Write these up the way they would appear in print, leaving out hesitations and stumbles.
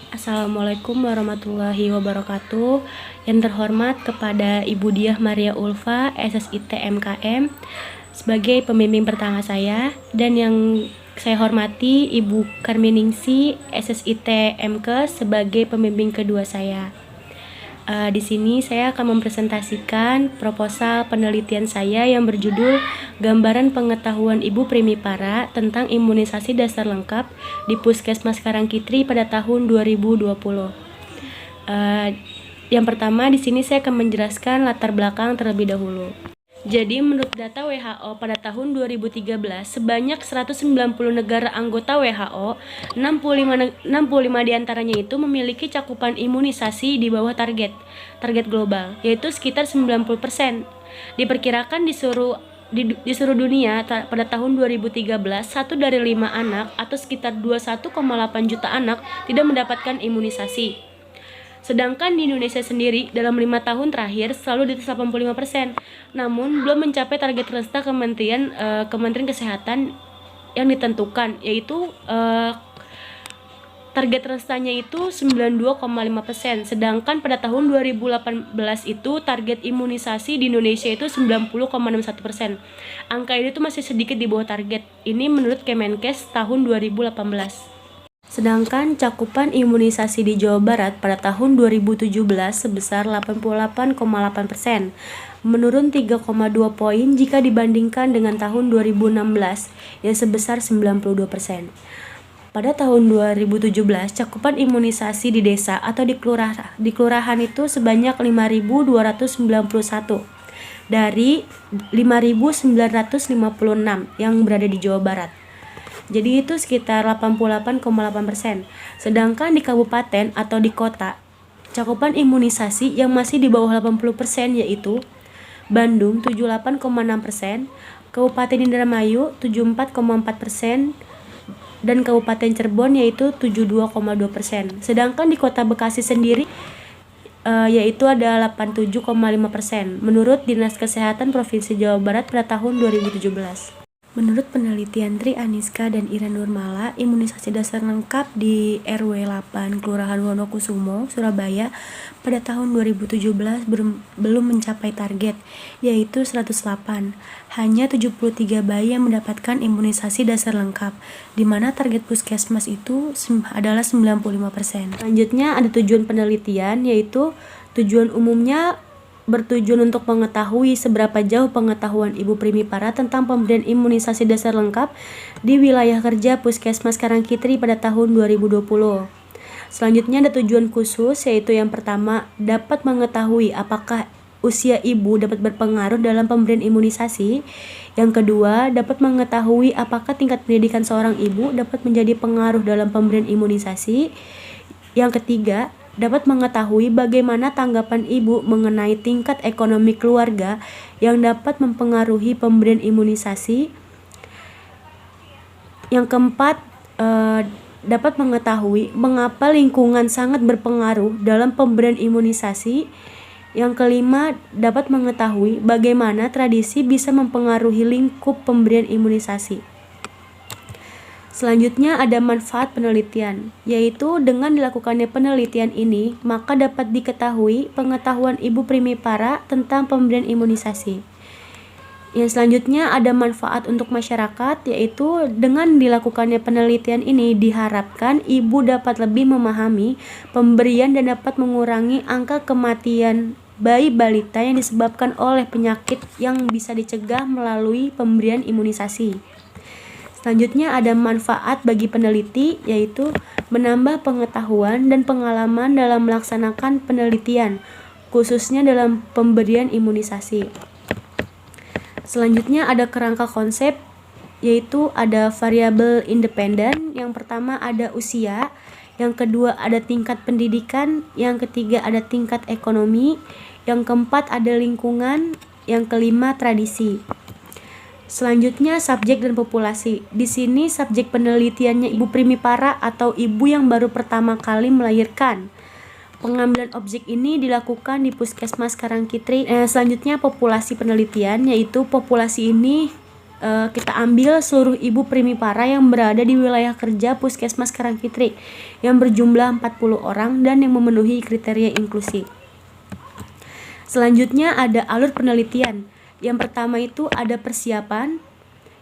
Assalamualaikum warahmatullahi wabarakatuh. Yang terhormat kepada Ibu Diah Maria Ulfa, SSIT MKM, sebagai pembimbing pertama saya, dan yang saya hormati Ibu Karminingsi, SSIT MK, sebagai pembimbing kedua saya. Di sini saya akan mempresentasikan proposal penelitian saya yang berjudul Gambaran Pengetahuan Ibu Primipara tentang Imunisasi Dasar Lengkap di Puskesmas Karangkitri pada tahun 2020. Yang pertama, di sini saya akan menjelaskan latar belakang terlebih dahulu. Jadi, menurut data WHO pada tahun 2013, sebanyak 190 negara anggota WHO, 65 diantaranya itu memiliki cakupan imunisasi di bawah target global, yaitu sekitar 90%. Diperkirakan di seluruh dunia pada tahun 2013, 1 dari 5 anak atau sekitar 21,8 juta anak tidak mendapatkan imunisasi. Sedangkan di Indonesia sendiri dalam 5 tahun terakhir selalu di atas 85%, namun belum mencapai target rendah Kementerian Kesehatan yang ditentukan, yaitu target renstanya itu 92,5%. Sedangkan pada tahun 2018 itu target imunisasi di Indonesia itu 90,61%. Angka ini tuh masih sedikit di bawah target. Ini menurut Kemenkes tahun 2018. Sedangkan cakupan imunisasi di Jawa Barat pada tahun 2017 sebesar 88,8%, menurun 3,2 poin jika dibandingkan dengan tahun 2016 yang sebesar 92%. Pada tahun 2017, cakupan imunisasi di desa atau di kelurahan itu sebanyak 5.291 dari 5.956 yang berada di Jawa Barat. Jadi itu sekitar 88,8%. Sedangkan di kabupaten atau di kota, cakupan imunisasi yang masih di bawah 80% yaitu Bandung 78,6%, Kabupaten Indramayu 74,4%, dan Kabupaten Cirebon yaitu 72,2%. Sedangkan di Kota Bekasi sendiri yaitu ada 87,5% menurut Dinas Kesehatan Provinsi Jawa Barat pada tahun 2017. Menurut penelitian Tri Aniska dan Ira Nurmala, imunisasi dasar lengkap di RW 8 Kelurahan Wonokusumo, Surabaya pada tahun 2017 belum mencapai target, yaitu 108. Hanya 73 bayi yang mendapatkan imunisasi dasar lengkap, di mana target puskesmas itu adalah 95%. Selanjutnya ada tujuan penelitian, yaitu tujuan umumnya bertujuan untuk mengetahui seberapa jauh pengetahuan Ibu Primipara tentang pemberian imunisasi dasar lengkap di wilayah kerja Puskesmas Karangkitri pada tahun 2020. Selanjutnya ada tujuan khusus, yaitu yang pertama, dapat mengetahui apakah usia ibu dapat berpengaruh dalam pemberian imunisasi. Yang kedua, dapat mengetahui apakah tingkat pendidikan seorang ibu dapat menjadi pengaruh dalam pemberian imunisasi. Yang ketiga, dapat mengetahui bagaimana tanggapan ibu mengenai tingkat ekonomi keluarga yang dapat mempengaruhi pemberian imunisasi. Yang keempat, dapat mengetahui mengapa lingkungan sangat berpengaruh dalam pemberian imunisasi. Yang kelima, dapat mengetahui bagaimana tradisi bisa mempengaruhi lingkup pemberian imunisasi. Selanjutnya ada manfaat penelitian, yaitu dengan dilakukannya penelitian ini, maka dapat diketahui pengetahuan Ibu Primipara tentang pemberian imunisasi. Yang selanjutnya ada manfaat untuk masyarakat, yaitu dengan dilakukannya penelitian ini diharapkan ibu dapat lebih memahami pemberian dan dapat mengurangi angka kematian bayi balita yang disebabkan oleh penyakit yang bisa dicegah melalui pemberian imunisasi. Selanjutnya ada manfaat bagi peneliti, yaitu menambah pengetahuan dan pengalaman dalam melaksanakan penelitian, khususnya dalam pemberian imunisasi. Selanjutnya ada kerangka konsep, yaitu ada variabel independen. Yang pertama ada usia, yang kedua ada tingkat pendidikan, yang ketiga ada tingkat ekonomi, yang keempat ada lingkungan, yang kelima tradisi. Selanjutnya subjek dan populasi. Di sini subjek penelitiannya Ibu Primipara atau ibu yang baru pertama kali melahirkan. Pengambilan objek ini dilakukan di Puskesmas Karangkitri. Selanjutnya populasi penelitian, yaitu populasi ini kita ambil seluruh ibu primipara yang berada di wilayah kerja Puskesmas Karangfitri yang berjumlah 40 orang dan yang memenuhi kriteria inklusi. Selanjutnya ada alur penelitian. Yang pertama itu ada persiapan,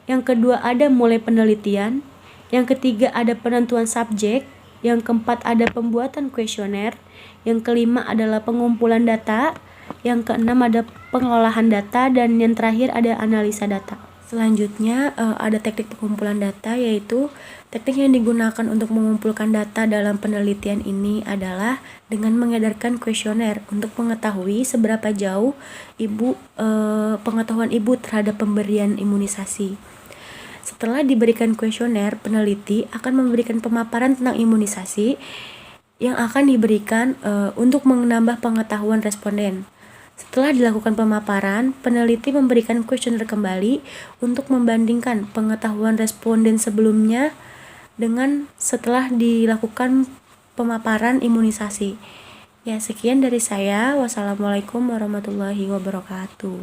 yang kedua ada mulai penelitian, yang ketiga ada penentuan subjek, yang keempat ada pembuatan kuesioner, yang kelima adalah pengumpulan data, yang keenam ada pengolahan data, dan yang terakhir ada analisa data. Selanjutnya ada teknik pengumpulan data, yaitu teknik yang digunakan untuk mengumpulkan data dalam penelitian ini adalah dengan mengedarkan kuesioner untuk mengetahui seberapa jauh pengetahuan ibu terhadap pemberian imunisasi. Setelah diberikan kuesioner, peneliti akan memberikan pemaparan tentang imunisasi yang akan diberikan untuk menambah pengetahuan responden. Setelah dilakukan pemaparan, peneliti memberikan kuesioner kembali untuk membandingkan pengetahuan responden sebelumnya dengan setelah dilakukan pemaparan imunisasi. Ya, sekian dari saya. Wassalamualaikum warahmatullahi wabarakatuh.